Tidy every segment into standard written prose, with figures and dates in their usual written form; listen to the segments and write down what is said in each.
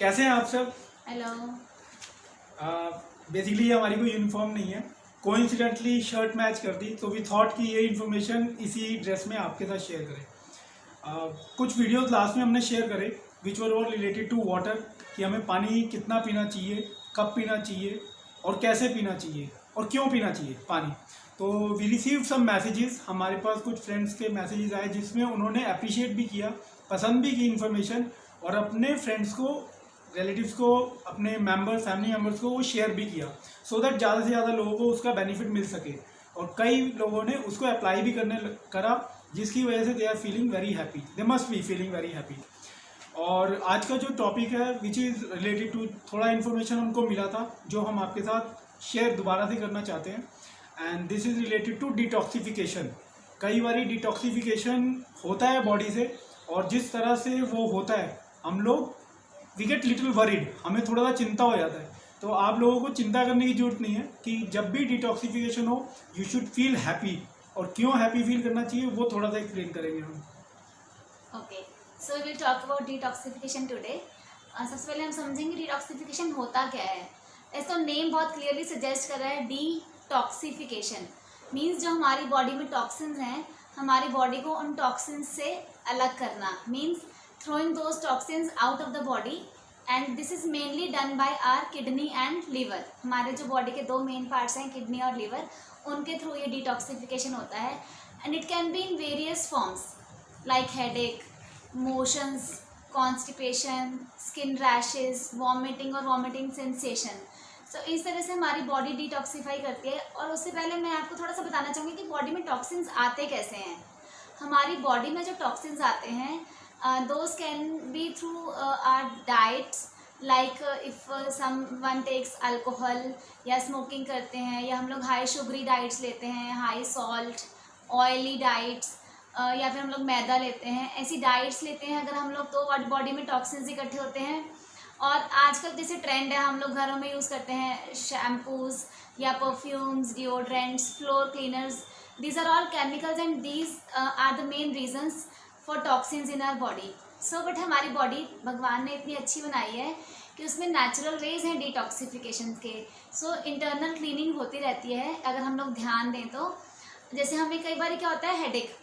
कैसे हैं आप सब? हेलो। बेसिकली ये हमारी कोई यूनिफॉर्म नहीं है, कोइंसिडेंटली शर्ट मैच कर दी तो वी थॉट कि ये इन्फॉर्मेशन इसी ड्रेस में आपके साथ शेयर करें। कुछ वीडियोस लास्ट में हमने शेयर करे which were all related to water, कि हमें पानी कितना पीना चाहिए, कब पीना चाहिए और कैसे पीना चाहिए और क्यों पीना चाहिए पानी। तो वी रिसीव सम मैसेजेस, हमारे पास कुछ फ्रेंड्स के मैसेजेस आए जिसमें उन्होंने अप्रिशिएट भी किया, पसंद भी की इन्फॉर्मेशन और अपने फ्रेंड्स को, रिलेटिव्स को, अपने मेंबर्स, फैमिली मेंबर्स को वो शेयर भी किया सो दैट ज़्यादा से ज़्यादा लोगों को उसका बेनिफिट मिल सके। और कई लोगों ने उसको अप्लाई भी करा, जिसकी वजह से they are feeling very happy, they must be feeling very happy. और आज का जो टॉपिक है विच इज़ रिलेटेड टू, थोड़ा इन्फॉर्मेशन हमको मिला था जो हम आपके साथ शेयर दोबारा से करना चाहते हैं, and this is related to detoxification. कई बार डिटॉक्सिफिकेशन होता है बॉडी से, और जिस तरह से वो होता है हम लोग वी गेट लिटिल वरीड, हमें थोड़ा सा चिंता हो जाता है। तो आप लोगों को चिंता करने की जरूरत नहीं है कि जब भी डिटॉक्सिफिकेशन हो यू शुड फील हैप्पी, और क्यों हैप्पी फील करना चाहिए वो थोड़ा सा एक्सप्लेन करेंगे हम। Okay, so we will talk about detoxification today. सबसे पहले हम समझेंगे डिटॉक्सिफिकेशन होता क्या है। ऐसा नेम बहुत क्लियरली सजेस्ट कर रहा है, डिटॉक्सिफिकेशन मीन्स जो हमारी बॉडी में टॉक्सिन्स हैं, हमारी बॉडी को उन टॉक्सिन्स से अलग करना, means throwing those toxins out of the body, and this is mainly done by our kidney and liver। हमारे जो बॉडी के दो मेन पार्ट्स हैं किडनी और लिवर, उनके थ्रू ये डिटॉक्सिफिकेशन होता है। And it can be in various forms like headache, motions, constipation, skin rashes, vomiting और वॉमिटिंग सेंसेशन। सो इस तरह से हमारी बॉडी डिटॉक्सीफाई करती है। और उससे पहले मैं आपको थोड़ा सा बताना चाहूँगी कि बॉडी में टॉक्सिन्स आते कैसे हैं। हमारी बॉडी में जो टॉक्सिन्स आते हैं those can be through our diets, like if someone takes alcohol या स्मोकिंग करते हैं, या हम लोग हाई शुगरी डाइट्स लेते हैं, हाई सॉल्ट, ऑयली डाइट्स, या फिर हम लोग मैदा लेते हैं, ऐसी डाइट्स लेते हैं अगर हम लोग, तो बॉडी में टॉक्सिन्स इकट्ठे होते हैं। और आजकल जैसे ट्रेंड है, हम लोग घरों में यूज़ करते हैं शैम्पूज़ या perfumes, deodorants, floor cleaners, these are all chemicals and these are the main reasons for toxins in our body. So but हमारी बॉडी भगवान ने इतनी अच्छी बनाई है कि उसमें नेचुरल वेज हैं डिटॉक्सिफिकेशन के। सो इंटरनल क्लीनिंग होती रहती है अगर हम लोग ध्यान दें तो। जैसे हमें कई बार क्या होता है, हेडेक।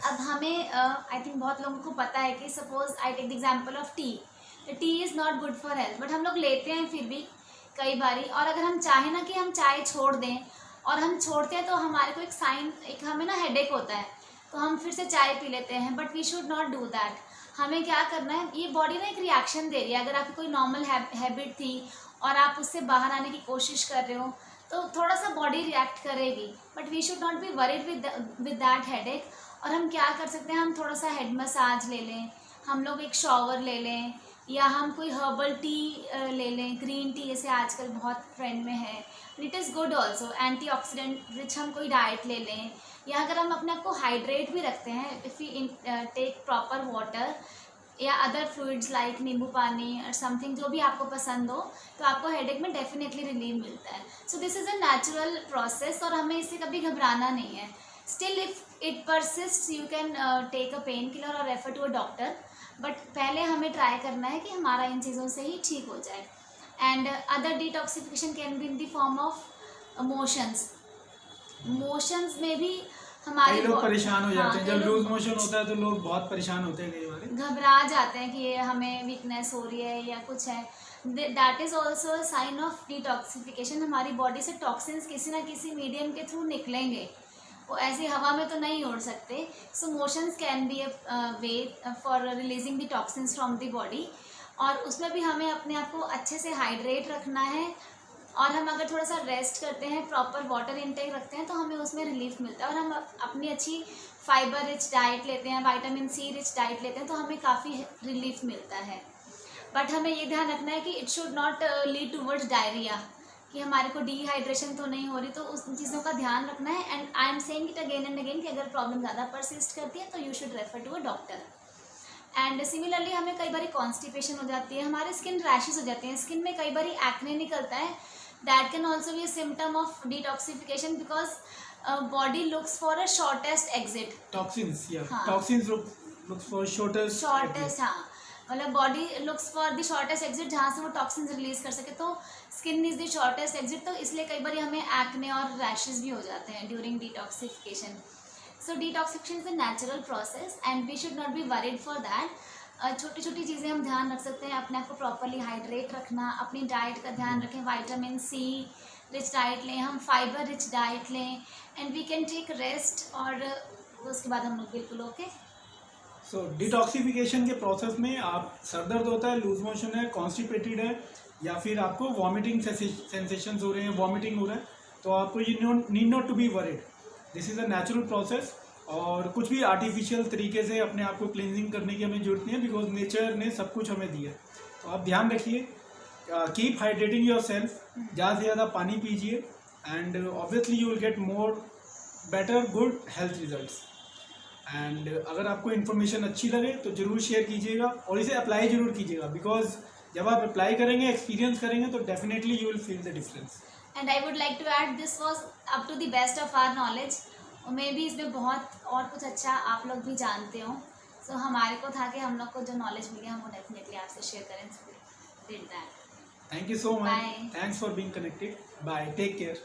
अब हमें आई थिंक बहुत लोगों को पता है कि suppose I take the example of tea, tea is not good for health, but हम लोग लेते हैं फिर भी कई बारी। और अगर हम चाहें ना कि हम चाय छोड़ दें, और हम छोड़ते हैं तो हमारे को एक साइन, एक हमें ना हेडेक होता है तो हम फिर से चाय पी लेते हैं, but we should not do that. हमें क्या करना है, ये बॉडी ना एक रिएक्शन दे रही है। अगर आपकी कोई नॉर्मल हैबिट थी और आप उससे बाहर आने की कोशिश कर रहे हो तो थोड़ा सा बॉडी रिएक्ट करेगी, but we should not be worried with that headache. और हम क्या कर सकते हैं, हम थोड़ा सा हेड मसाज ले लें, हम लोग एक शॉवर ले लें, या हम कोई हर्बल टी ले लें, ग्रीन टी जैसे आजकल बहुत ट्रेंड में है, it is good also. Antioxidant rich हम कोई डाइट ले लें, या अगर हम अपने आप को हाइड्रेट भी रखते हैं, if you take proper water या other fluids like nimbu pani और समथिंग, जो भी आपको पसंद हो, तो आपको हेडेक में डेफिनेटली रिलीफ मिलता है। So this is a natural process और हमें इससे कभी घबराना नहीं है। Still if it persist you can take a painkiller और refer to a doctor, but पहले हमें ट्राई करना है कि हमारा इन चीज़ों से ही ठीक हो जाए। And other detoxification can be in the form of motions. Motions में भी हमारे कई लोग परेशान हो जाते हैं। जब लूज मोशन होता है तो लोग बहुत परेशान होते हैं, कई बार घबरा जाते हैं कि ये हमें वीकनेस हो रही है या कुछ है। That is also a sign of detoxification. हमारी बॉडी से टॉक्सिन्स किसी ना किसी मीडियम के थ्रू निकलेंगे, वो ऐसी हवा में तो नहीं उड़ सकते। So motions can be a way for releasing the toxins from the body. और उसमें भी हमें अपने आप को अच्छे से हाइड्रेट रखना है, और हम अगर थोड़ा सा रेस्ट करते हैं, प्रॉपर वाटर इनटेक रखते हैं, तो हमें उसमें रिलीफ मिलता है। और हम अपनी अच्छी फाइबर रिच डाइट लेते हैं, विटामिन सी रिच डाइट लेते हैं, तो हमें काफ़ी रिलीफ मिलता है। बट हमें ये ध्यान रखना है कि it should not lead towards diarrhoea, कि हमारे को डिहाइड्रेशन तो नहीं हो रही, तो उस चीज़ों का ध्यान रखना है। And I am saying it again and again कि अगर प्रॉब्लम ज़्यादा परसिस्ट करती है तो you should refer to a doctor. And similarly हमें कई बार कॉन्स्टिपेशन हो जाती है, हमारे स्किन रैशेज हो जाते हैं, स्किन में कई बार एक्ने निकलता है। That can also be a symptom of detoxification, because body looks for a shortest exit. Toxins, या टॉक्सिन्स लुक्स फॉर शॉर्टेस्ट। हाँ, मतलब body looks for the shortest exit जहाँ से वो टॉक्सिन रिलीज कर सके, तो skin is the shortest exit, तो इसलिए कई बार हमें एक्ने और रैशेज भी हो जाते हैं during detoxification. So detoxification is a natural process and we should not be worried for that. छोटी छोटी चीज़ें हम ध्यान रख सकते हैं, अपने आप को प्रॉपरली हाइड्रेट रखना, अपनी डाइट का ध्यान रखें, विटामिन सी रिच डाइट लें, हम फाइबर रिच डाइट लें, and we can take rest, और उसके बाद हम लोग बिल्कुल ओके. सो डिटॉक्सिफिकेशन के प्रोसेस में आप सर दर्द होता है, लूज मोशन है, कॉन्स्टिपेटेड है, या फिर आपको वॉमिटिंग सेंसेशंस हो रहे हैं, वॉमिटिंग हो रहा है, तो आपको ये need not to be worried. This is a natural process, और कुछ भी आर्टिफिशियल तरीके से अपने आप को क्लिनजिंग करने की हमें जरूरत नहीं है, बिकॉज नेचर ने सब कुछ हमें दिया है. तो आप ध्यान रखिए, कीप हाइड्रेटिंग योर सेल्फ, ज़्यादा से ज़्यादा पानी पीजिए, and obviously you will get more better good health results. And अगर आपको इन्फॉर्मेशन अच्छी लगे तो ज़रूर शेयर कीजिएगा, और इसे अप्लाई ज़रूर कीजिएगा, बिकॉज जब आप अप्लाई करेंगे, एक्सपीरियंस करेंगे, तो definitely you will feel the difference. And I would like to add, this was up to the best of our knowledge. Maybe इसमें बहुत और कुछ अच्छा आप लोग भी जानते हो, सो हमारे को था कि हम लोग को जो नॉलेज मिली हम वो डेफिनेटली आपसे शेयर करें. Did that. Thank you so much. Bye. Thanks for being connected. Bye. Take care.